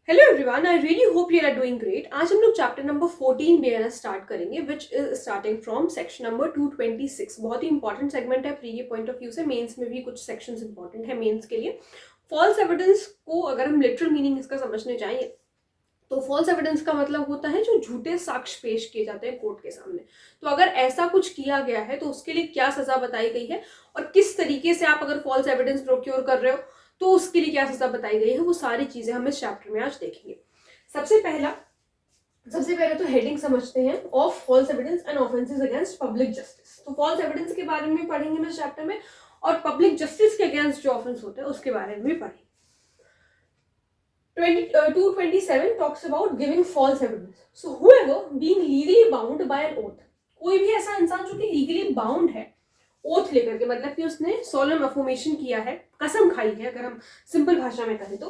Hello everyone, I really hope you are doing great. आज हम लोग चैप्टर नंबर 14 बी स्टार्ट करेंगे, which is starting from section number 226। बहुत ही important segment है प्री के पॉइंट ऑफ व्यू से। मेंस में भी कुछ सेक्शंस इंपॉर्टेंट है मेंस के लिए। फॉल्स एविडेंस को अगर हम लिटरल मीनिंग इसका समझने जाएं तो फॉल्स एविडेंस का मतलब होता है जो झूठे साक्ष्य पेश किए जाते हैं कोर्ट के सामने। तो अगर ऐसा कुछ किया गया है तो उसके लिए क्या सजा बताई गई है और किस तरीके से आप अगर फॉल्स एविडेंस प्रोक्योर कर रहे हो तो उसके लिए क्या सजा बताई गई है, वो सारी चीजें हम इस चैप्टर में आज देखेंगे। सबसे पहले तो हेडिंग समझते हैं of false evidence and offences against public justice. तो फॉल्स एविडेंस के बारे में पढ़ेंगे हम इस चैप्टर में, और पब्लिक जस्टिस के अगेंस्ट जो ऑफेंस होते हैं उसके बारे में भी पढ़ेंगे। 227 talks about giving false evidence. So whoever being legally bound by an oath, कोई भी ऐसा इंसान जो कि लीगली बाउंड है ओथ लेकर के, मतलब कि उसने सोलम अफर्मेशन किया है, कसम खाई है अगर हम सिंपल भाषा में कहें तो,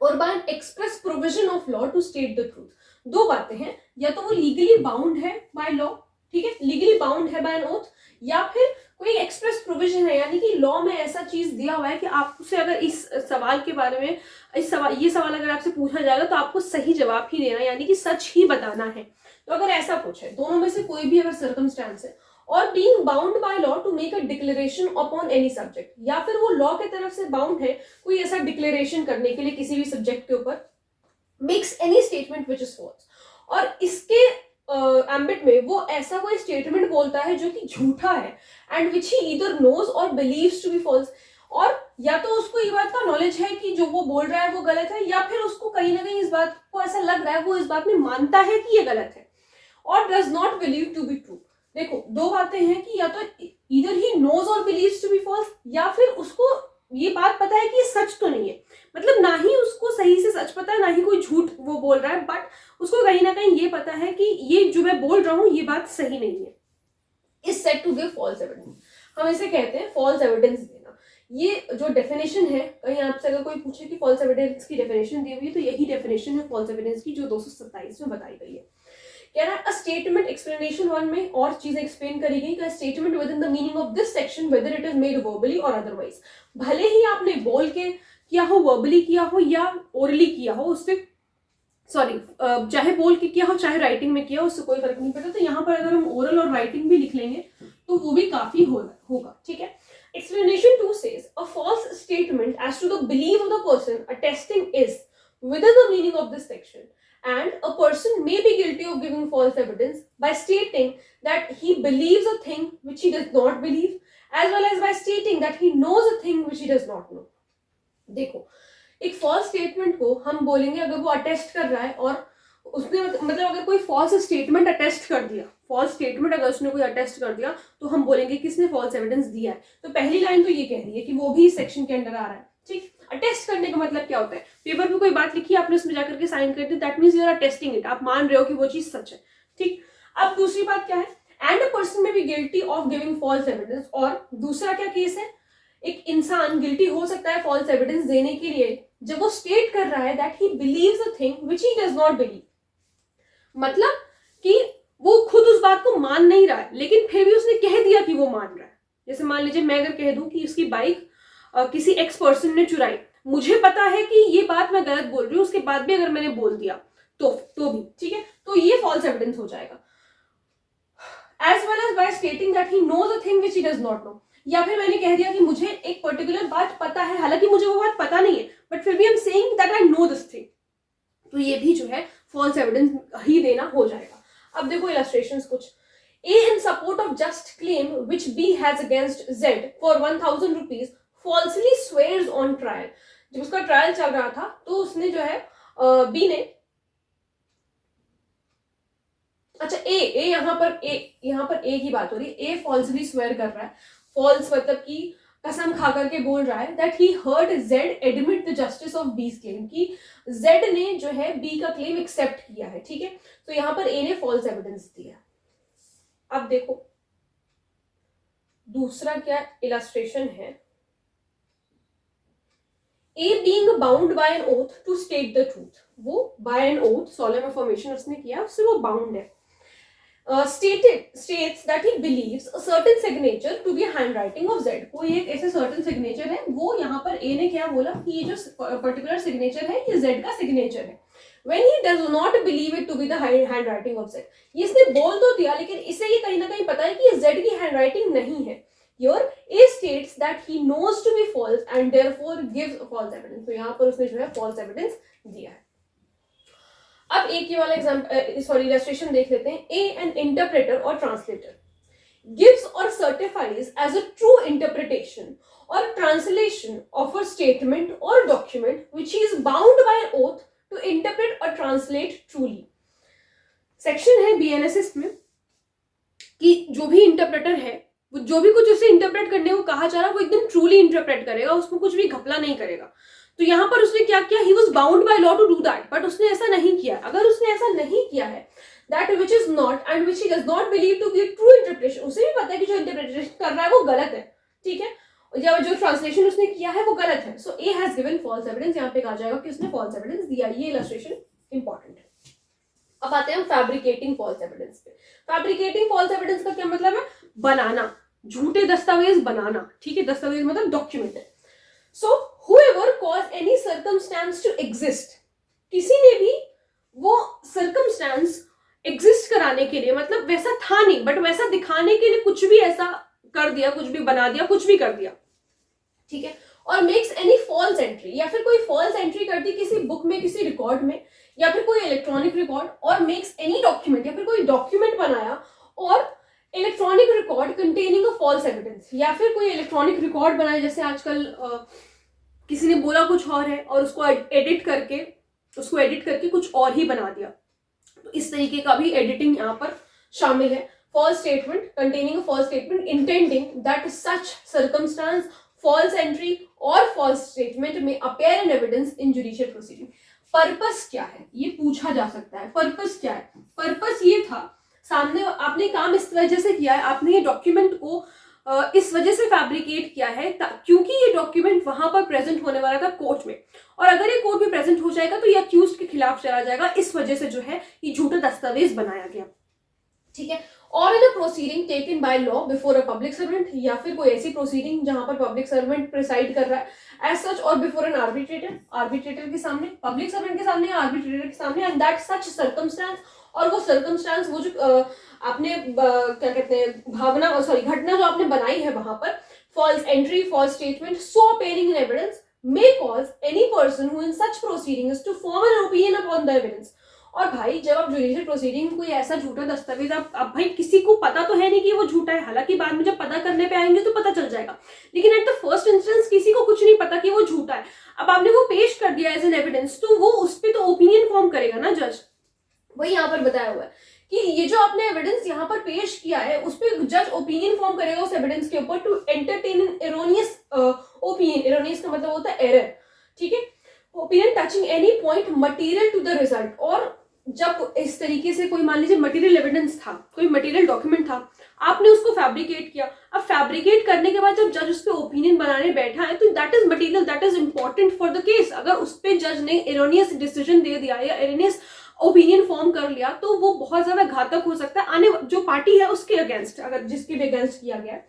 और by an express provision of law to state the truth. दो बातें हैं, या तो वो लीगली बाउंड है बाय लॉ, ठीक है, लीगली बाउंड है बाय एन ओथ, या फिर कोई एक्सप्रेस प्रोविजन है, यानी कि लॉ में ऐसा चीज दिया हुआ है कि आपसे अगर इस सवाल के बारे में ये सवाल अगर आपसे पूछा जाएगा तो आपको सही जवाब ही देना, यानी कि सच ही बताना है। तो अगर ऐसा पूछे, दोनों में से कोई भी अगर सर्कमस्टेंस है, और being bound by law to make a declaration upon any subject, या फिर वो लॉ की तरफ से बाउंड है कोई ऐसा डिक्लेरेशन करने के लिए किसी भी सब्जेक्ट के ऊपर, makes any statement which is false, और इसके एम्बिट में वो ऐसा कोई स्टेटमेंट बोलता है जो कि झूठा है, and which he either knows or believes to be false, और या तो उसको ये बात का नॉलेज है कि जो वो बोल रहा है वो गलत है, या फिर उसको कहीं ना कहीं इस बात को ऐसा लग रहा है, वो इस बात में मानता है कि ये गलत है, और does not believe to be true. देखो, दो बातें हैं कि या तो either he knows or believes to be false, या फिर उसको ये बात पता है कि ये सच तो नहीं है, मतलब ना ही उसको सही से सच पता है, ना ही कोई झूठ वो बोल रहा है, बट उसको कहीं ना कहीं ये पता है कि ये जो मैं बोल रहा हूं ये बात सही नहीं है, is said to give false evidence. हम इसे कहते हैं फॉल्स एविडेंस देना। ये जो डेफिनेशन है, कहीं आपसे अगर कोई पूछे कि फॉल्स एविडेंस की डेफिनेशन दी हुई है, तो यही डेफिनेशन है फॉल्स एविडेंस की जो 227 में बताई गई है। कह रहा है अ स्टेटमेंट, एक्सप्लेनेशन 1 में और चीजें एक्सप्लेन करी गई, का statement with in the meaning of this section whether it is made verbally और अदरवाइज। भले ही आपने बोल के किया हो, वर्बली किया हो या ओरली किया हो, उससे चाहे बोल के किया हो चाहे राइटिंग में किया हो, उससे कोई फर्क नहीं पड़ता। तो यहाँ पर अगर हम ओरल और राइटिंग भी लिख लेंगे तो वो भी काफी होगा, ठीक है। Explanation 2 says a false statement as to the belief of the person attesting is within the meaning of this section, and a person may be guilty of giving false evidence by stating that he believes a thing which he does not believe, as well as by stating that he knows a thing which he does not know. देखो, एक false statement को हम बोलेंगे अगर वो attest कर रहा है, और उसने मतलब अगर कोई फॉल्स स्टेटमेंट अटेस्ट कर दिया, फॉल्स स्टेटमेंट अगर उसने कोई अटेस्ट कर दिया तो हम बोलेंगे कि इसने फॉल्स एविडेंस दिया है। तो पहली लाइन तो ये कह रही है कि वो भी सेक्शन के अंडर आ रहा है, ठीक। अटेस्ट करने का मतलब क्या होता है, पेपर पे कोई बात लिखी आपने उसमें जाकर के साइन कर दी, that means you are attesting it, आप मान रहे हो कि वो चीज सच है, ठीक। अब दूसरी बात क्या है, and a person may be guilty of giving false evidence, और दूसरा क्या केस है, एक इंसान गिल्टी हो सकता है फॉल्स एविडेंस देने के लिए जब वो स्टेट कर रहा है that he believes a thing which he does not believe, मतलब कि वो खुद उस बात को मान नहीं रहा है लेकिन फिर भी उसने कह दिया कि वो मान रहा है। जैसे मान लीजिए मैं अगर कह दूं कि उसकी बाइक किसी एक्स पर्सन ने चुराई, मुझे पता है कि ये बात मैं गलत बोल रही हूँ, उसके बाद भी अगर मैंने बोल दिया तो भी ठीक है, तो ये फॉल्स एविडेंस हो जाएगा। As well as by stating that he knows a thing which he does not know, या फिर मैंने कह दिया कि मुझे एक पर्टिकुलर बात पता है, हालांकि मुझे वो बात पता नहीं है, बट फिर भी I am saying that I know this thing, तो ये भी जो है फॉल्स एविडेंस ही देना हो जाएगा। अब देखो इलस्ट्रेशंस कुछ। A in support of just claim which B has against Z for 1000 rupees falsely swears on trial। जब उसका ट्रायल चल रहा था तो उसने जो है बी ने, अच्छा ए यहाँ पर ए की बात हो रही है, ए फॉल्सली स्वेयर कर रहा है। फॉल्स मतलब कि कसम खा करके बोल रहा है that he heard Z admit the justice of B's claim, कि जेड ने जो है बी का क्लेम एक्सेप्ट किया है, ठीक है। तो यहाँ पर ए ने फॉल्स एविडेंस दिया। अब देखो दूसरा क्या इलस्ट्रेशन है, A being bound by an oath to state the truth, वो by an oath solemn affirmation उसने किया, उससे वो बाउंड है। states that he believes a certain signature to be a handwriting of Z. कोई एक ऐसे certain signature है, वो यहाँ पर A ने क्या बोला कि ये जो particular signature है ये Z का signature है. When he does not believe it to be the handwriting of Z. ये इसने बोल तो दिया, लेकिन इसे ये कहीं ना कहीं पता है कि ये Z की handwriting नहीं है. Here A states that he knows to be false and therefore gives false evidence. तो यहाँ पर उसने जो है false evidence दिया है. अब एक ये वाला illustration देख लेते हैं. A, an interpreter or translator, gives or certifies as a true interpretation or translation of a statement or document which he is bound by an oath to interpret or translate truly. Section है BNSS में कि जो भी interpreter है, वो जो भी कुछ उसे इंटरप्रेट करने को कहा जा रहा है वो एकदम ट्रूली इंटरप्रेट करेगा, उसमें कुछ भी घपला नहीं करेगा. तो यहाँ पर उसने क्या किया, he was bound by law to do that, but उसने ऐसा नहीं किया. अगर उसने ऐसा नहीं किया है, that which is not and which he does not believe to be true interpretation, उसे भी पता है कि जो इंटरप्रिटेशन कर रहा है वो गलत है, ठीक है, या जो ट्रांसलेशन उसने किया है वो गलत है. So A has given false evidence. यहाँ पे कहा जाएगा कि उसने फॉल्स एविडेंस दिया. ये इलस्ट्रेशन इंपॉर्टेंट है. अब आते हैं हम फैब्रिकेटिंग फॉल्स एविडेंस पे. फैब्रिकेटिंग फॉल्स एविडेंस का क्या मतलब है, बनाना, झूठे दस्तावेज बनाना, ठीक है, दस्तावेज मतलब डॉक्यूमेंट है. So whoever caused any circumstance to exist, किसी ने भी वो circumstance exist कराने के लिए, मतलब वैसा था नहीं बट वैसा दिखाने के लिए कुछ भी ऐसा कर दिया, कुछ भी बना दिया, कुछ भी कर दिया, ठीक है, और makes any false entry, या फिर कोई false entry कर दी किसी बुक में, किसी रिकॉर्ड में, या फिर कोई इलेक्ट्रॉनिक रिकॉर्ड, और makes any document, या फिर कोई डॉक्यूमेंट बनाया और electronic record containing a false evidence, या फिर कोई इलेक्ट्रॉनिक रिकॉर्ड बनाए, जैसे आजकल किसी ने बोला कुछ और है और उसको एडिट करके कुछ और ही बना दिया. तो इस तरीके का भी एडिटिंग यहाँ पर शामिल है. False statement containing a false statement intending that such circumstance, false entry or false statement may appear in evidence in judicial proceeding. Purpose क्या है, ये पूछा जा सकता है. पर्पस क्या है, पर्पस ये था, सामने आपने काम इस वजह से किया है, आपने ये डॉक्यूमेंट को इस वजह से फैब्रिकेट किया है क्योंकि ये डॉक्यूमेंट वहां पर प्रेजेंट होने वाला था कोर्ट में, और अगर ये कोर्ट में प्रेजेंट हो जाएगा तो ये अक्यूज्ड के खिलाफ चला जाएगा, इस वजह से जो है ये झूठा दस्तावेज बनाया गया, ठीक है. और in a proceeding taken by law before a public servant, या फिर कोई ऐसी प्रोसीडिंग जहां पर पब्लिक सर्वेंट प्रिसाइड कर रहा है एज सच, और बिफोर एन आर्बिट्रेटर के सामने, पब्लिक सर्वेंट के सामने या आर्बिट्रेटर के सामने, एंड दैट सच सर्कमस्टांस, और वो सर्कमस्टांस, वो जो आपने क्या कहते हैं घटना जो आपने बनाई है वहां पर, false entry, false statement, so appearing in evidence may cause any person who in such proceedings to form an opinion upon the evidence. और भाई जब आप जुडिशियल प्रोसीडिंग कोई ऐसा झूठा दस्तावेज, अब भाई किसी को पता तो है नहीं कि वो झूठा है, हालांकि बाद में जब पता करने पे आएंगे तो पता चल जाएगा, लेकिन एट द फर्स्ट इंस्टेंस किसी को कुछ नहीं पता कि वो झूठा है. अब आपने वो पेश कर दिया एज एन एविडेंस, तो वो उस पर तो ओपिनियन फॉर्म करेगा ना जज. वही यहाँ पर बताया हुआ है कि ये जो आपने एविडेंस यहाँ पर पेश किया है उस पर जज ओपिनियन फॉर्म करेगा उस एविडेंस के ऊपर, to entertain an erroneous opinion. Erroneous का मतलब होता है एरर, ठीक है. Opinion touching any point material to the result. और जब इस तरीके से कोई मान लीजिए मटेरियल एविडेंस था, कोई मटेरियल डॉक्यूमेंट था, आपने उसको फैब्रिकेट किया. अब फैब्रिकेट करने के बाद जब जज उस पर ओपिनियन बनाने बैठा है तो that is material, that is important for the case. अगर उस पर जज ने एरोनियस डिसीजन दे दिया या एरोनियस ओपिनियन फॉर्म कर लिया तो वो बहुत ज्यादा घातक हो सकता है आने जो पार्टी है उसके अगेंस्ट, अगर जिसके भी अगेंस्ट किया गया.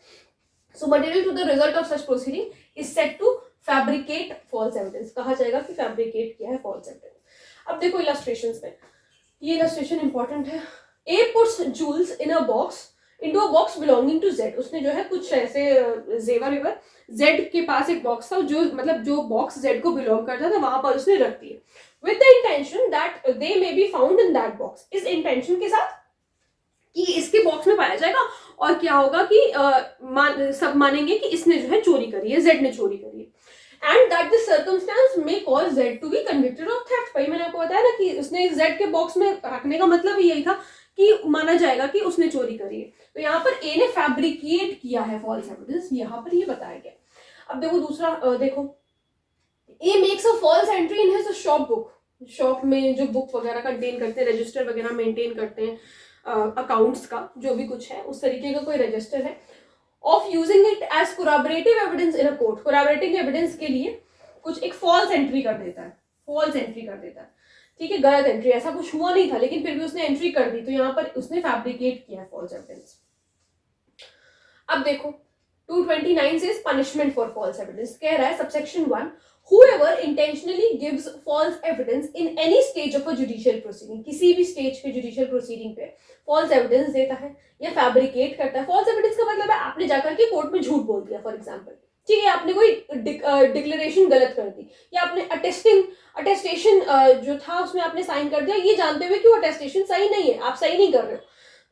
So material to the result of such proceeding is set to fabricate false evidence. कहा जाएगा कि फैब्रिकेट किया है फॉल्स एविडेंस. अब देखो इलस्ट्रेशंस में, ये इलस्ट्रेशन इंपॉर्टेंट है. A puts jewels in a box into a box belonging to Z. उसने जो है कुछ ऐसे जेवर वेवर, जेड के पास एक बॉक्स था जो मतलब जो बॉक्स जेड को बिलोंग करता था वहां पर उसने रख दिए, with the intention that they may be found in that box. इस इंटेंशन के साथ कि इसके बॉक्स में पाया जाएगा और क्या होगा कि सब मानेंगे कि इसने जो है चोरी करी है, जेड ने चोरी करी है. And that the circumstance may cause Z to be convicted of theft. भाई मैंने आपको बताया ना कि उसने जेड के बॉक्स में रखने का मतलब यही था कि माना जाएगा कि उसने चोरी करी है. तो यहाँ पर ए ने फैब्रिकेट किया है फॉल्स एविडेंस, यहाँ पर ये बताया गया. अब देखो दूसरा देखो, A makes a false entry in his shop book. Shop में जो बुक वगैरह कंटेन करते हैं, रजिस्टर वगैरह मेंटेन करते हैं, अकाउंट्स का जो भी कुछ है उस तरीके का कोई रजिस्टर है, of using it as corroborative evidence in a court. Corroborative evidence के लिए कुछ एक फॉल्स एंट्री कर देता है, फॉल्स एंट्री कर देता है, ठीक है, गलत एंट्री, ऐसा कुछ हुआ नहीं था लेकिन फिर भी उसने एंट्री कर दी, तो यहाँ पर उसने फैब्रिकेट किया है फॉल्स एविडेंस। अब देखो 229 से पनिशमेंट फॉर फॉल्स एविडेंस कह रहा है subsection 1, whoever intentionally gives false evidence in any stage of a judicial proceeding, किसी भी स्टेज के जुडिशियल प्रोसीडिंग पे फॉल्स एविडेंस देता है या फैब्रिकेट करता है। फॉल्स एविडेंस का मतलब है आपने जाकर के कोर्ट में झूठ बोल दिया, फॉर एग्जांपल, ठीक है, आपने कोई डिक्लेरेशन गलत कर दी या आपने अटेस्टेशन जो था उसमें आपने साइन कर दिया ये जानते हुए कि वो अटेस्टेशन सही नहीं है, आप सही नहीं कर रहे हो,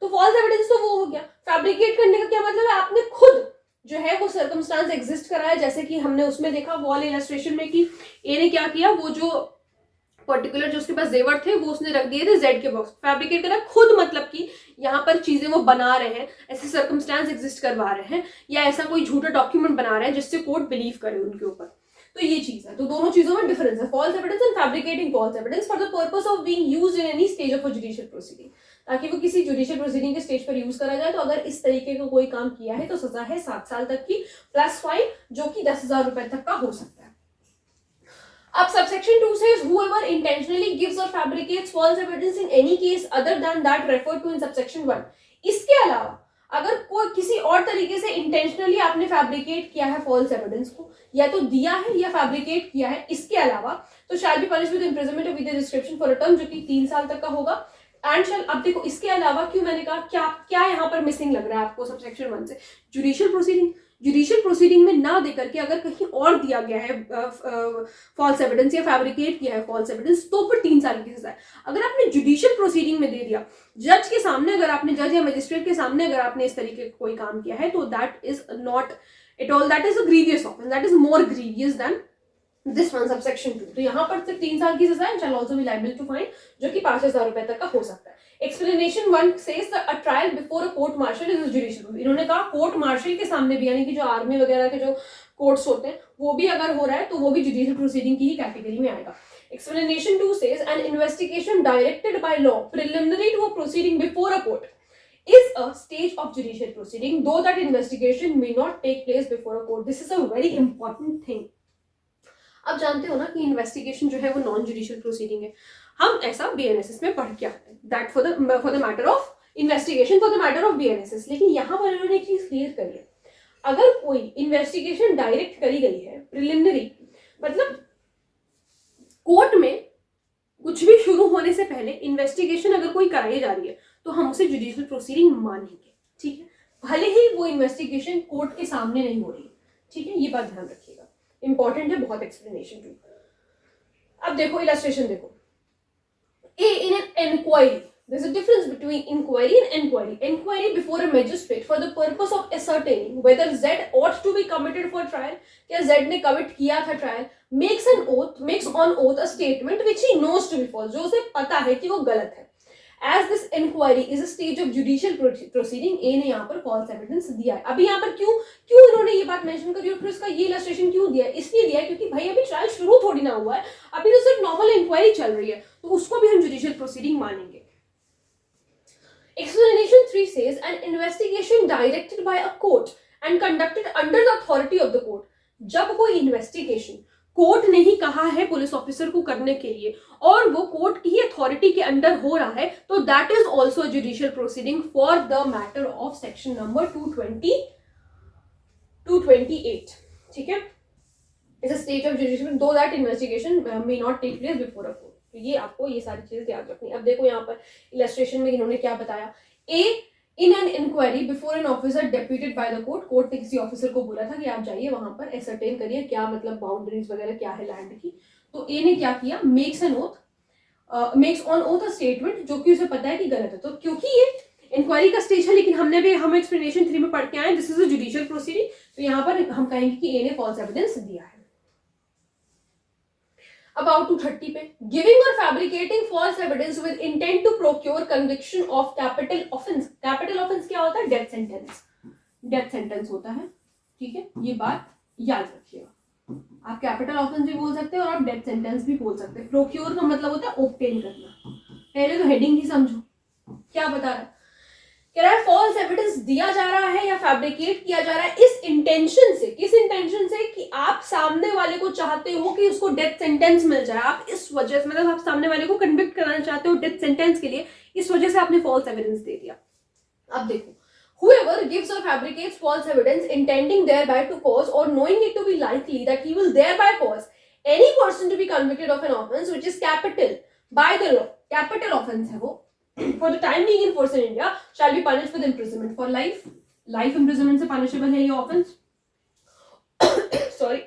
तो फॉल्स एविडेंस तो वो हो गया। फैब्रिकेट करने का क्या मतलब है, आपने खुद जो है वो सर्कमस्टांस एग्जिस्ट कराया, जैसे कि हमने उसमें देखा वॉल इलस्ट्रेशन में कि ए ने क्या किया, वो जो पर्टिकुलर जो उसके पास जेवर थे वो उसने रख दिए थे जेड के बॉक्स, फैब्रिकेट करा खुद, मतलब कि यहाँ पर चीजें वो बना रहे हैं, ऐसे सर्कमस्टांस एग्जिस्ट करवा रहे हैं या ऐसा कोई झूठा डॉक्यूमेंट बना रहे हैं जिससे कोर्ट बिलीव करे उनके ऊपर, तो ये चीज है। तो दोनों चीजों में डिफरेंस है, false evidence and fabricating false evidence for the purpose of being used in any stage of a judicial proceeding, ताकि वो किसी जुडिशियल प्रोसीडिंग के स्टेज पर यूज करा जाए। तो अगर इस तरीके का कोई काम किया है तो सजा है 7 साल तक की प्लस फाइन, जो कि 10,000 रुपए तक का हो सकता है। अब subsection 2 says whoever intentionally gives or fabricates false evidence in any case other than that referred to in subsection 1, इसके अलावा अगर कोई किसी और तरीके से इंटेंशनली आपने फैब्रिकेट किया है फॉल्स एविडेंस को, या तो दिया है या फैब्रिकेट किया है इसके अलावा, तो shall be punished with imprisonment of either description for a term, जो कि 3 साल तक का होगा। एंड शैल, अब देखो इसके अलावा क्यों मैंने कहा, क्या क्या यहाँ पर मिसिंग लग रहा है आपको सबसेक्शन 1 से, जुडिशियल प्रोसीडिंग में ना देकर के अगर कहीं और दिया गया है फॉल्स एविडेंस या फैब्रिकेट किया है फॉल्स एविडेंस, तो फिर 3 साल की सजा है। अगर आपने जुडिशियल प्रोसीडिंग में दे दिया, जज के सामने, अगर आपने जज या मजिस्ट्रेट के सामने अगर आपने इस तरीके का कोई काम किया है, तो that is not at all, that is a grievous offence, that is more grievous than this one subsection 2। तो यहाँ पर सिर्फ 3 साल की सजा है, shall also be liable to fine, जो कि 5,000 रुपए तक का हो सकता है। Explanation 1 says the a trial before a court martial is judicial, इन्होंने कहा कोर्ट मार्शल के सामने भी, यानी कि जो आर्मी वगैरह के जो कोर्ट्स होते हैं वो भी अगर हो रहा है तो वो भी जुडिशियल प्रोसीडिंग की ही कैटेगरी में आएगा। Explanation 2 says an investigation directed by law preliminary to a proceeding before a court is a stage of judicial proceeding, though that investigation may not take place before a court. This is a very important thing. अब जानते हो ना कि investigation जो है वो non judicial proceeding है, हम ऐसा बीएनएसएस में पढ़ के आते हैं, that for the matter of investigation for the matter of BNSS. लेकिन यहाँ पर इन्होंने एक चीज क्लियर करी है, अगर कोई इन्वेस्टिगेशन डायरेक्ट करी गई है प्रिलिमिनरी, मतलब कोर्ट में कुछ भी शुरू होने से पहले इन्वेस्टिगेशन अगर कोई कराई जा रही है तो हम उसे जुडिशियल प्रोसीडिंग मानेंगे, ठीक है, भले ही वो इन्वेस्टिगेशन कोर्ट के सामने नहीं हो रही है, ठीक है, ये बात ध्यान रखिएगा, इंपॉर्टेंट है बहुत एक्सप्लेनेशन टू। अब देखो इलस्ट्रेशन देखो, A in an inquiry, there is a difference between inquiry and enquiry. Enquiry before a magistrate for the purpose of ascertaining whether Z ought to be committed for trial, क्या Z ने commit किया था trial, makes on oath a statement which he knows to be false, जो उसे पता है कि वो गलत है। As this inquiry is a stage of judicial proceeding, A ने यहाँ पर false evidence दिया है। अभी यहाँ पर क्यों इन्होंने ये बात मेंशन करी और फिर इसका ये illustration क्यों दिया है, इसलिए दिया है क्योंकि भाई अभी ट्रायल शुरू थोड़ी ना हुआ है, अभी तो सिर्फ नॉर्मल इंक्वायरी चल रही है, तो उसको भी हम जुडिशियल प्रोसीडिंग मानेंगे। Explanation 3 says an investigation directed by a court and conducted under the authority of the court. जब कोई इन्वेस्टिगेशन कोर्ट ने ही कहा है पुलिस ऑफिसर को करने के लिए और वो कोर्ट की अथॉरिटी के अंडर हो रहा है, तो that is also judicial proceeding for the matter of section number 228, ठीक है, is a stage of judicial though that investigation may not take place before a court. तो ये आपको ये सारी चीजें याद रखनी। अब देखो यहाँ पर इलस्ट्रेशन में इन्होंने क्या बताया, A in an inquiry before an officer deputed by the court, court ने किसी ऑफिसर को बोला था कि आप जाइए वहां पर एसरटेन करिए क्या मतलब बाउंड्रीज वगैरह क्या है लैंड की, तो ए ने क्या किया, makes on oath a statement, जो कि उसे पता है कि गलत है। तो क्योंकि ये इंक्वायरी का स्टेज है, लेकिन हम एक्सप्लेनेशन 3 में पढ़ के आए this is a judicial proceeding, तो यहाँ पर हम कहेंगे कि ए ने फॉल्स एविडेंस दिया है। About 230 पे, giving or fabricating false evidence with intent to procure conviction of capital offense. Capital offense क्या होता है, डेथ सेंटेंस होता है, ठीक है, ये बात याद रखिएगा। आप कैपिटल ऑफेंस भी बोल सकते हैं और आप डेथ सेंटेंस भी बोल सकते हैं। प्रोक्योर का मतलब होता है ऑब्टेन करना। पहले तो हेडिंग ही समझो क्या बता रहा है। कह रहा है फॉल्स एविडेंस दिया जा रहा है या फैब्रिकेट किया जा रहा है इस इंटेंशन से, किस इंटेंशन से, कि आप सामने वाले को चाहते हो कि उसको डेथ सेंटेंस मिल जाए, आप इस वजह से, मतलब आप सामने वाले को कन्विक्ट कराना चाहते हो डेथ सेंटेंस के लिए, इस वजह से आपने फॉल्स एविडेंस दे दिया। अब देखो, whoever gives or fabricates false evidence intending thereby to cause or knowing it to be likely that he will thereby cause any person to be convicted of an offense which is capital by the law, capital offense है वो, for the time being in force in India shall be punished with imprisonment for life, life imprisonment से punishable है ये offense sorry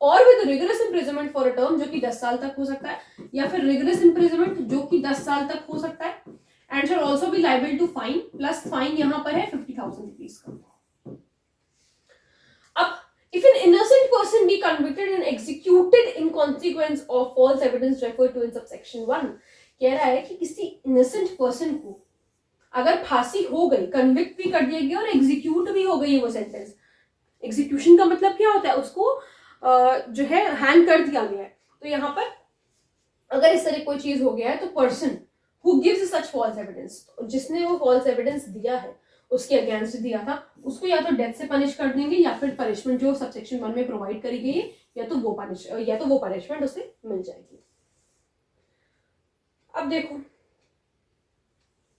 और with rigorous imprisonment for a term जो कि 10 साल तक हो सकता है, या फिर rigorous imprisonment जो कि 10 साल तक हो सकता है, and shall also be liable to fine, plus fine यहाँ पर है 50,000 rupees का। अब if an innocent person be convicted and executed in consequence of false evidence referred to in subsection 1, कह रहा है कि किसी innocent person को अगर फांसी हो गई, कन्विक्ट भी कर दिया गया और एग्जीक्यूट भी हो गई वो सेंटेंस, एग्जीक्यूशन का मतलब क्या होता है, उसको जो है हैंग कर दिया गया है, तो यहाँ पर अगर इस तरह कोई चीज हो गया है तो person who gives such false evidence, जिसने वो false evidence दिया है, उसके अगेंस्ट दिया था, उसको या तो डेथ से पनिश कर देंगे या फिर पनिशमेंट जो सबसेक्शन 1 में प्रोवाइड करी गई है, या तो वो पनिशमेंट उसे मिल जाएगी। अब देखो,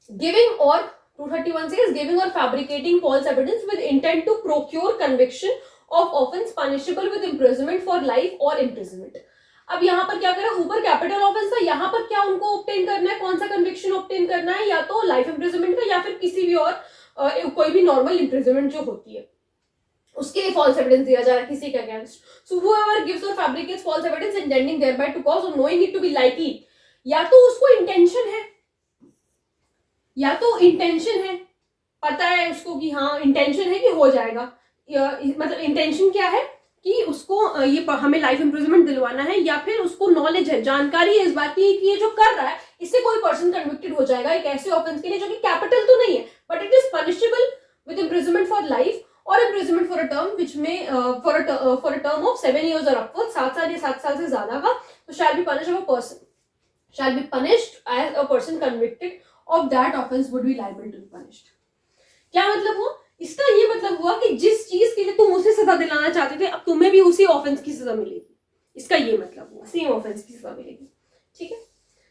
गिविंग और 231 says giving or fabricating false evidence with intent to procure conviction of offense punishable with imprisonment for life or imprisonment। अब यहाँ पर क्या करा, ऊपर कैपिटल ऑफेंस था, यहाँ पर क्या उनको ऑब्टेन करना है, कौन सा कन्विक्शन ऑब्टेन करना है, या तो लाइफ इंप्रिजनमेंट का या फिर किसी भी और कोई भी नॉर्मल इंप्रिजनमेंट जो होती है उसके लिए फॉल्स एविडेंस दिया जा रहा है किसी के against. So whoever gives or fabricates false evidence intending thereby to cause or knowing it to be likely, या तो उसको इंटेंशन है, या तो इंटेंशन है, पता है उसको कि हाँ इंटेंशन है कि हो जाएगा, मतलब इंटेंशन क्या है कि उसको ये हमें लाइफ इंप्रिजनमेंट दिलवाना है, या फिर उसको नॉलेज है, जानकारी है इस बात की कि ये जो कर रहा है इससे कोई पर्सन कन्विक्टेड हो जाएगा एक ऐसे ऑफेंस के लिए जो कि कैपिटल तो नहीं है but it is punishable with imprisonment for life और imprisonment for a term which may for a term of 7 years or upwards, 7 साल या 7 साल से ज्यादा का, तो shall be punished of a person, shall be punished as a person convicted of that offense would be liable to be punished। क्या मतलब हुआ इसका, ये मतलब हुआ कि जिस चीज के लिए तुम उसे सजा दिलाना चाहते थे अब तुम्हें भी उसी ऑफेंस की सजा मिलेगी, इसका ये मतलब हुआ, सेम ऑफेंस की सजा मिलेगी। ठीक है,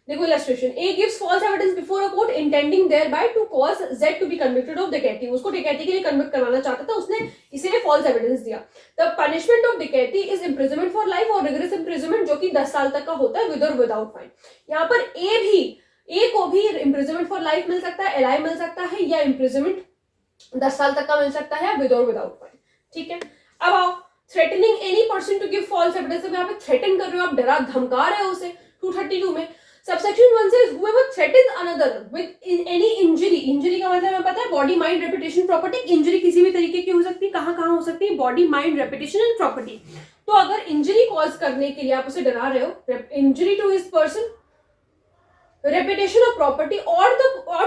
देखो illustration, A gives false evidence before a court intending thereby to cause Z to be convicted of डकैती, उसको डकैती के लिए कन्विक्ट करवाना चाहता था, उसने इसीलिए फॉल्स एविडेंस दिया। द पनिशमेंट ऑफ डकैती इज इंप्रिजनमेंट फॉर लाइफ और रिगरस इंप्रिजनमेंट जो कि 10 साल तक का होता है विद और विदाउट फाइन। यहाँ पर ए को भी इंप्रिजनमेंट फॉर लाइफ मिल सकता है, एलआई मिल सकता है, या इंप्रिजनमेंट 10 साल तक का मिल सकता है विद और विदाउट फाइन। ठीक है, अब आओ threatening any person to give false evidence, यहाँ पे थ्रेटन कर रहे हो आप, डरा धमका रहे हो उसे। 232 में subsection 1 says whoever threatens another with any injury, injury का मतलब हमें पता है body mind reputation property, injury किसी भी तरीके की हो सकती है, कहाँ कहाँ हो सकती है, body mind reputation and property. तो अगर इंजरी कॉज करने के लिए आप उसे डरा रहे हो, injury to his person, reputation or property or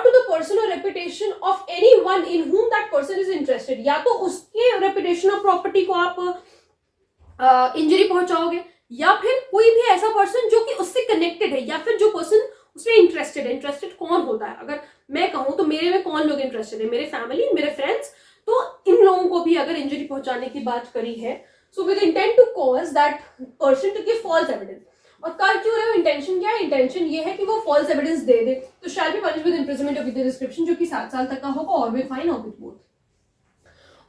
to the person or reputation of anyone in whom that person is interested, या तो उसके reputation और property को आप इंजरी पहुंचाओगे, या फिर कोई भी ऐसा पर्सन जो कि उससे कनेक्टेड है, या फिर जो पर्सन उसमें इंटरेस्टेड है। इंटरेस्टेड कौन होता है, अगर मैं कहूं तो मेरे में कौन लोग इंटरेस्टेड है, मेरे फैमिली, मेरे फ्रेंड्स, तो इन लोगों को भी अगर इंजरी पहुंचाने की बात करी है, so with intent to cause that person to give false evidence. और कर क्यों रहे हो, इंटेंशन क्या है, इंटेंशन ये है कि वो फॉल्स एविडेंस दे दे, तो shall be punished with imprisonment of the description जो कि 7 साल तक का होगा, और विद फाइन और विद बोथ।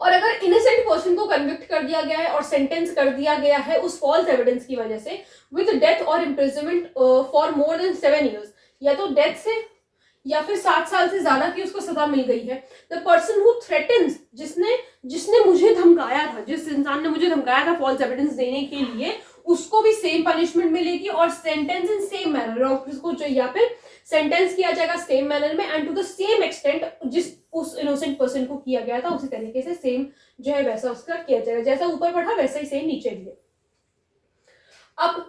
और अगर इनोसेंट पर्सन को कन्विक्ट कर दिया गया है और सेंटेंस कर दिया गया है उस फॉल्स एविडेंस की वजह से विद डेथ और imprisonment for more than 7 years, या तो डेथ से या फिर 7 साल से ज्यादा की उसको सजा मिल गई है, द पर्सन हु थ्रेटन्स, जिसने मुझे धमकाया था, जिस इंसान ने मुझे धमकाया था फॉल्स एविडेंस देने के लिए, उसको भी सेम पनिशमेंट मिलेगी और सेंटेंस इन सेम मैनर, और उसको जो या फिर सेंटेंस किया जाएगा सेम मैनर में and to the same extent जिस उस इनोसेंट पर्सन को किया गया था उसी तरीके से सेम जो है वैसा उसका किया जाएगा, जैसा ऊपर पढ़ा वैसा ही सेम नीचे भी है। अब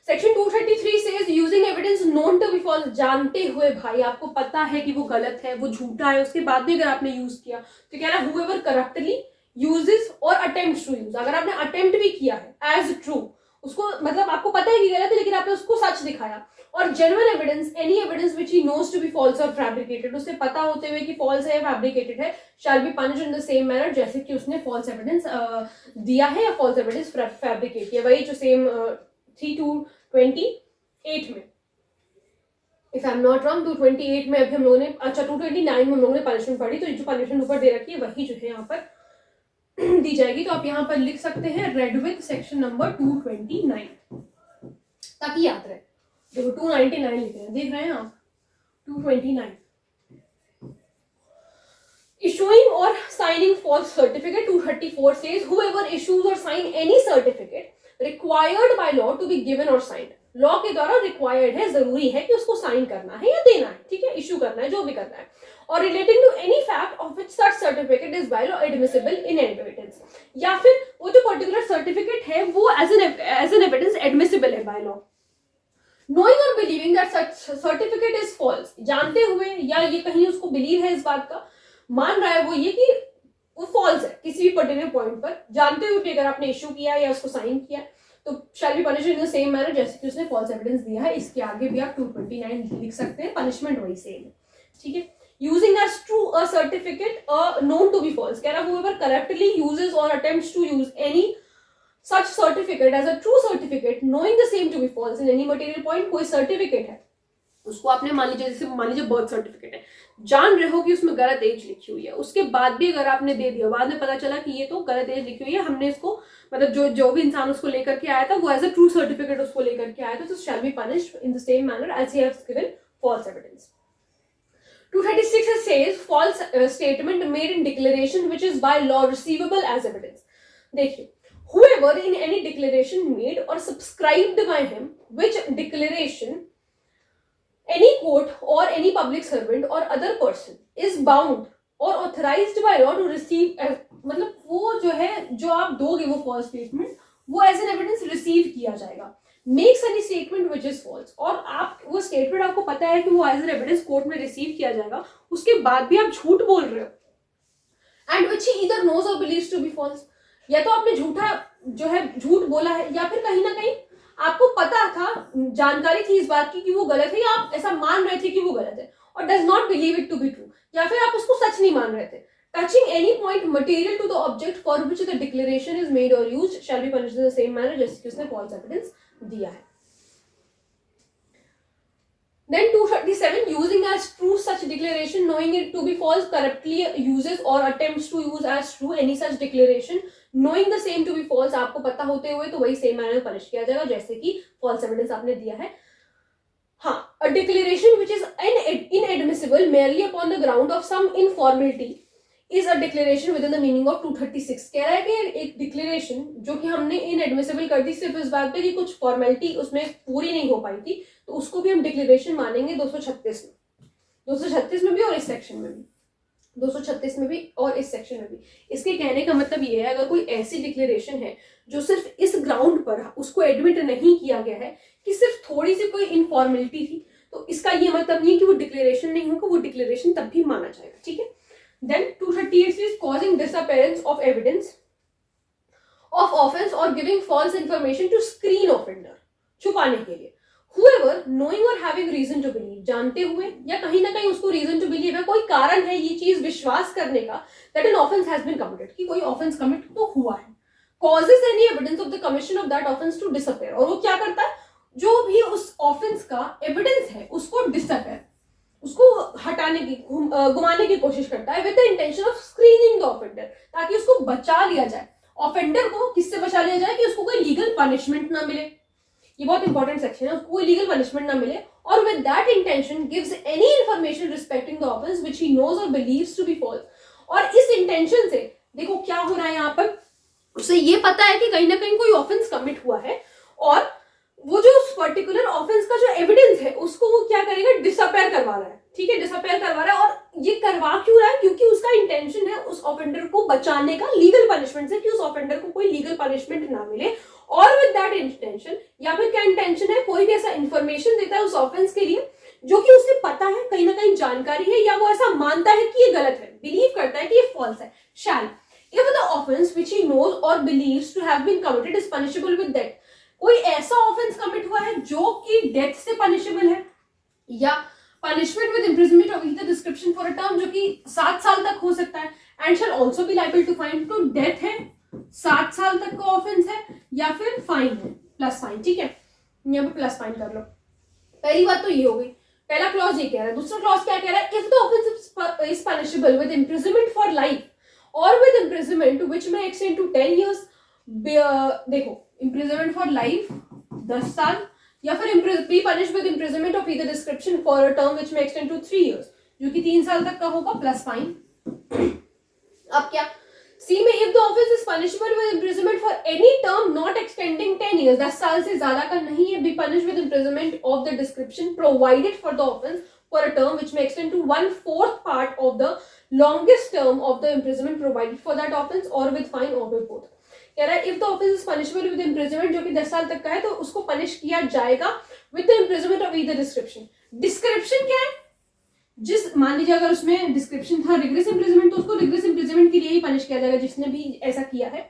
section 233 says using evidence known to be false, जानते हुए भाई आपको पता है कि वो गलत है, वो झूठा है, उसके बाद भी अगर आपने यूज किया तो कह रहा है whoever corruptly uses or attempts to use, अगर आपने अटेम्प्ट भी किया है एज ट्रू उसको मतलब आपको पता है कि गलत है लेकिन आपने उसको सच दिखाया। और genuine evidence, any evidence which he knows to be false or fabricated, उसे पता होते हुए कि फॉल्स है या फैब्रिकेटेड है, शैल be punished in the same manner, जैसे कि उसने फॉल्स एविडेंस दिया है या फॉल्स एविडेंस फैब्रिकेट किया। वही जो सेम थी 228 में, if I am not wrong 228 में अभी हम लोगों ने, अच्छा 229 में हम लोगों ने पनिशमेंट पढ़ी, तो जो पनिशमेंट ऊपर दे रखी है वही जो है यहाँ पर दी जाएगी। तो आप यहाँ पर लिख सकते हैं रेड विथ सेक्शन नंबर 229 ताकि याद रहे। देखो 299 लिख रहे हैं, देख रहे हैं आप 229। Issuing or signing false certificate, 234 says whoever issues or sign any certificate required by law to be given or signed, law के द्वारा रिक्वायर्ड है, जरूरी है कि उसको साइन करना है या देना है, ठीक है, इशू करना है, जो भी करना है, और relating to any fact of which such certificate is by law admissible in evidence, या फिर वो जो पर्टिकुलर सर्टिफिकेट है वो एज एन एविडेंस एडमिसिबल है by law. Knowing or believing that such certificate is false, जानते हुए या ये कहीं उसको बिलीव है, इस बात का मान रहा है वो ये कि वो फॉल्स है किसी भी पर्टिकुलर पॉइंट पर, जानते हुए भी अगर आपने इशू किया या उसको साइन किया तो shall be punished in the same manner जैसे कि उसने फॉल्स एविडेंस दिया है। इसके आगे भी आप 229 लिख सकते हैं, पनिशमेंट वही सेम है, ठीक है। Using as true a certificate known to be false, कह रहा whoever corruptly uses or attempts to use any such certificate as a true certificate knowing the same to be false in any material point, कोई certificate है उसको आपने मान लीजिए, जैसे मान लीजिए बर्थ सर्टिफिकेट है, जान रहे हो कि उसमें गलत एज लिखी हुई है, उसके बाद भी अगर आपने दे दिया, बाद में पता चला कि ये तो गलत एज लिखी हुई है, हमने इसको मतलब जो भी इंसान उसको लेकर के आया था वो एज अ ट्रू सर्टिफिकेट उसको लेकर के आया था, तो shall be punished in the same manner as he has given false evidence. 236 says false statement made in declaration which is by law receivable as evidence। देखिए, whoever in any declaration made or subscribed by him which declaration any court or any public servant or other person is bound or authorized by law to receive as, मतलब वो जो है जो आप दोगे वो false statement वो as an evidence receive किया जाएगा। makes any statement which is false, और आप वो statement आपको पता है कि वो as an evidence कोर्ट में receive किया जाएगा, उसके बाद भी आप झूठ बोल रहे हो and which he either knows or believes to be false, या तो आपने झूठा जो है झूठ बोला है या फिर कहीं ना कहीं आपको पता था, जानकारी थी इस बात की कि वो गलत है, या आप ऐसा मान रहे थे कि वो गलत है और does not believe it to be true, या फिर आप उसको सच नहीं मान रहे थे। Touching any point material to the object for which the declaration is made और used shall be punished in the same manner जैसे कि उसने फॉल्स एविडेंस दिया है। Then 237, using as true such declaration knowing it to be false corruptly uses or attempts to use as true any such declaration knowing the same to be false, आपको पता होते हुए तो वही सेम मैनर में punish किया जाएगा जैसे कि फॉल्स एविडेंस आपने दिया है। हाँ, a declaration which is inadmissible merely upon the ground of some informality is a declaration within the meaning of 236। कह रहा है कि एक डिक्लेरेशन जो कि हमने इनएडमिसिबल कर दी सिर्फ इस बात पे कि कुछ फॉर्मेलिटी उसमें पूरी नहीं हो पाई थी, तो उसको भी हम डिक्लेरेशन मानेंगे 236 में भी और इस सेक्शन में भी, 236 में भी और इस सेक्शन में भी। इसके कहने का मतलब ये है अगर कोई ऐसी डिक्लेरेशन है जो सिर्फ इस ग्राउंड पर उसको एडमिट नहीं किया गया है कि सिर्फ थोड़ी सी कोई इनफॉर्मेलिटी थी, तो इसका ये मतलब नहीं है कि वो डिक्लेरेशन नहीं होगा, वो डिक्लेरेशन तब भी माना जाएगा, ठीक है। Then 238 is causing disappearance of evidence of offense or giving false information to screen offender, छुपाने के लिए। Whoever knowing or having reason to believe, जानते हुए या कहीं ना कहीं उसको reason to believe है, कोई कारण है ये चीज विश्वास करने का that an offense has been committed, कि कोई offense commit तो हुआ है, causes any evidence of the commission of that offense to disappear, और वो क्या करता है जो भी उस offense का evidence है उसको disappear, उसको हटाने की घुमाने की कोशिश करता है with the intention of screening the offender, ताकि उसको बचा लिया जाए। ऑफेंडर को किससे बचा लिया जाए कि उसको कोई लीगल पनिशमेंट ना मिले, ये बहुत इंपॉर्टेंट सेक्शन है, उसको कोई लीगल पनिशमेंट ना मिले, और with that intention gives any information respecting the offence which he knows or believes to be false. और इस इंटेंशन से देखो क्या हो रहा है यहाँ पर, उसे ये पता है कि कहीं ना कहीं कोई ऑफेंस कमिट हुआ है और वो जो उस पर्टिकुलर ऑफेंस का जो एविडेंस है उसको वो क्या करेगा, डिसअपेयर करवा रहा है, ठीक है, डिसअपेयर करवा रहा है। और ये करवा क्यों रहा है, क्योंकि उसका इंटेंशन है उस ऑफेंडर को बचाने का लीगल पनिशमेंट से, कि उस ऑफेंडर को कोई लीगल पनिशमेंट ना मिले, और विद दैट इंटेंशन, या फिर क्या इंटेंशन है, कोई भी ऐसा इंफॉर्मेशन देता है उस ऑफेंस के लिए जो कि उसे पता है, कहीं ना कहीं जानकारी है, या वो ऐसा मानता है कि ये गलत है, बिलीव करता है कि ये फॉल्स है। शैल, if the offense which he knows or believes to have been committed is punishable with death, कोई ऐसा ऑफेंस कमिट हुआ है जो कि डेथ से पनिशेबल है, या punishment with imprisonment of either description for a term जो कि 7 साल तक हो सकता है, and shall also be liable to fine. तो डेथ है, 7 साल तक का ऑफेंस है, या फिर फाइन है, प्लस फाइन। ठीक है, यहाँ पे प्लस फाइन कर लो। पहली बात तो ये हो गई, पहला क्लॉज ये कह रहा है। दूसरा क्लॉज क्या कह रहा है, if the offence is punishable with imprisonment for life और with imprisonment which may extend to 10 years। देखो, इम्प्रिजनमेंट फॉर लाइफ 10 साल, या फिर be punish with imprisonment of either description for a term which may extend to 3 years, जो कि 3 साल तक का होगा, प्लस फाइन। अब क्या, सी में if the offence is punishable with imprisonment for any term not extending 10 years, 10 साल से ज्यादा का नहीं है, be punish with imprisonment of the description provided for the offence for a term which may extend to 1/4 part of the longest term of the imprisonment provided for that offense or with fine or with both। कह रहा है if the offence is punishable with imprisonment जो कि 10 साल तक का है, तो उसको पनिश किया जाएगा with the imprisonment of either description. Description क्या है, जिस, मान लीजिए अगर उसमें डिस्क्रिप्शन था रिग्रेस इम्प्रिजनमेंट, तो उसको रिग्रेस इम्प्रिजनमेंट के लिए ही पनिश किया जाएगा जिसने भी ऐसा किया है।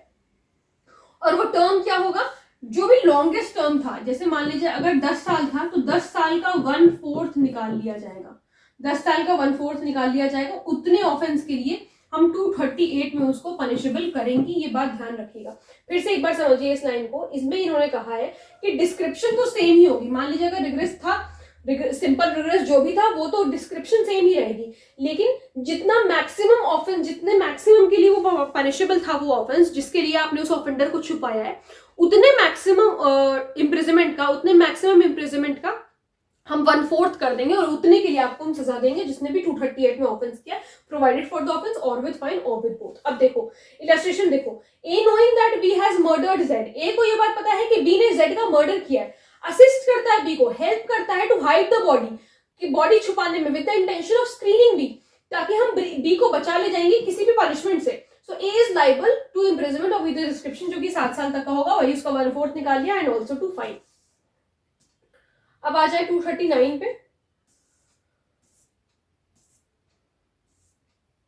और वो टर्म क्या होगा, जो भी लॉन्गेस्ट टर्म था, जैसे मान लीजिए अगर 10 साल था तो 10 साल का 1/4 निकाल लिया जाएगा, 10 साल का 1/4 निकाल लिया जाएगा, उतने ऑफेंस के लिए हम 238 में उसको पनिशेबल करेंगे। ये बात ध्यान रखिएगा। फिर से एक बार समझिए इस लाइन को, इसमें इन्होंने कहा है कि डिस्क्रिप्शन तो सेम ही होगी। मान लीजिए अगर रिग्रेस था, सिंपल रिग्रेस जो भी था वो तो डिस्क्रिप्शन सेम ही रहेगी, लेकिन जितना मैक्सिमम ऑफेंस, जितने मैक्सिमम के लिए वो पनिशेबल था वो ऑफेंस जिसके लिए आपने उस ऑफेंडर को छुपाया है, उतने मैक्सिमम इम्प्रिजनमेंट का हम 1/4 कर देंगे, और उतने के लिए आपको हम सजा देंगे जिसने भी 238 में ऑफेंस किया, प्रोवाइडेड फॉर द ऑफेंस और विद फाइन और विद बोथ। अब देखो इलस्ट्रेशन देखो, A knowing that B has murdered Z, A को ये बात पता है कि बी ने जेड का मर्डर किया है, असिस्ट करता है बी को, हेल्प करता है टू हाइड द बॉडी, कि बॉडी छुपाने में, with the intention of screening B, ताकि हम बी को बचा ले जाएंगे किसी भी पनिशमेंट से। So A is liable to imprisonment of either description जो कि 7 साल तक का होगा, वही उसका 1/4 निकाल लिया, एंड ऑल्सो टू फाइन। अब आ जाए 239 पे।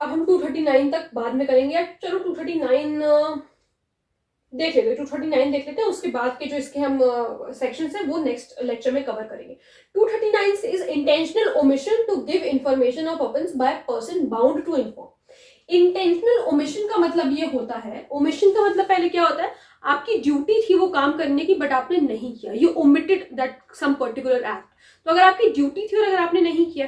अब हम 239 तक बाद में करेंगे, या चलो 239 देख लेते हैं, 239 देख लेते हैं, उसके बाद के जो इसके हम सेक्शंस हैं वो नेक्स्ट लेक्चर में कवर करेंगे। 239 is intentional omission to give information of offence by person bound to inform. Intentional omission का मतलब ये होता है, ओमिशन का मतलब पहले क्या होता है, आपकी ड्यूटी थी वो काम करने की बट आपने नहीं किया, you omitted that some particular act. तो अगर आपकी ड्यूटी थी और अगर आपने नहीं किया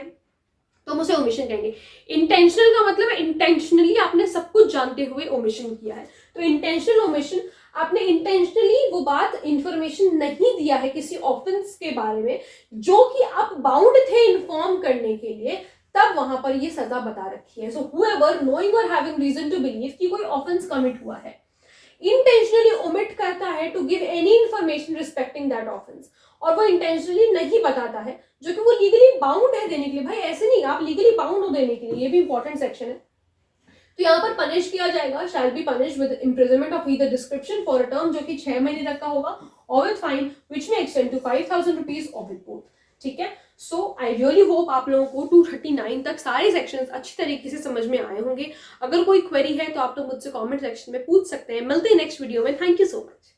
तो हम उसे ओमिशन कहेंगे। इंटेंशनल का मतलब है इंटेंशनली आपने सब कुछ जानते हुए ओमिशन किया है। तो इंटेंशनल ओमिशन, आपने इंटेंशनली वो बात इंफॉर्मेशन नहीं दिया है किसी ऑफेंस के बारे में जो कि आप बाउंड थे इन्फॉर्म करने के लिए, तब वहां पर ये सजा बता रखी है। सो हूएवर नोइंग और हैविंग रीजन टू बिलीव कि कोई ऑफेंस कमिट हुआ है, इंटेंशनली ओमिट करता है to give any information respecting that offence, और वो इंटेंशनली नहीं बताता है जो कि वो लीगली बाउंड है देने के लिए। भाई ऐसे नहीं, आप लीगली बाउंड हो देने के लिए, ये भी इंपॉर्टेंट सेक्शन है। तो यहाँ पर पनिश किया जाएगा, shall be punish with imprisonment of either description for a term जो कि 6 महीने तक का होगा, और with fine which may extend to 5,000 rupees or with both. ठीक है, सो आई रियली होप आप लोगों को 239 तक सारे सेक्शंस अच्छी तरीके से समझ में आए होंगे। अगर कोई क्वेरी है तो आप लोग मुझसे कमेंट सेक्शन में पूछ सकते हैं। मिलते हैं नेक्स्ट वीडियो में। Thank you so much.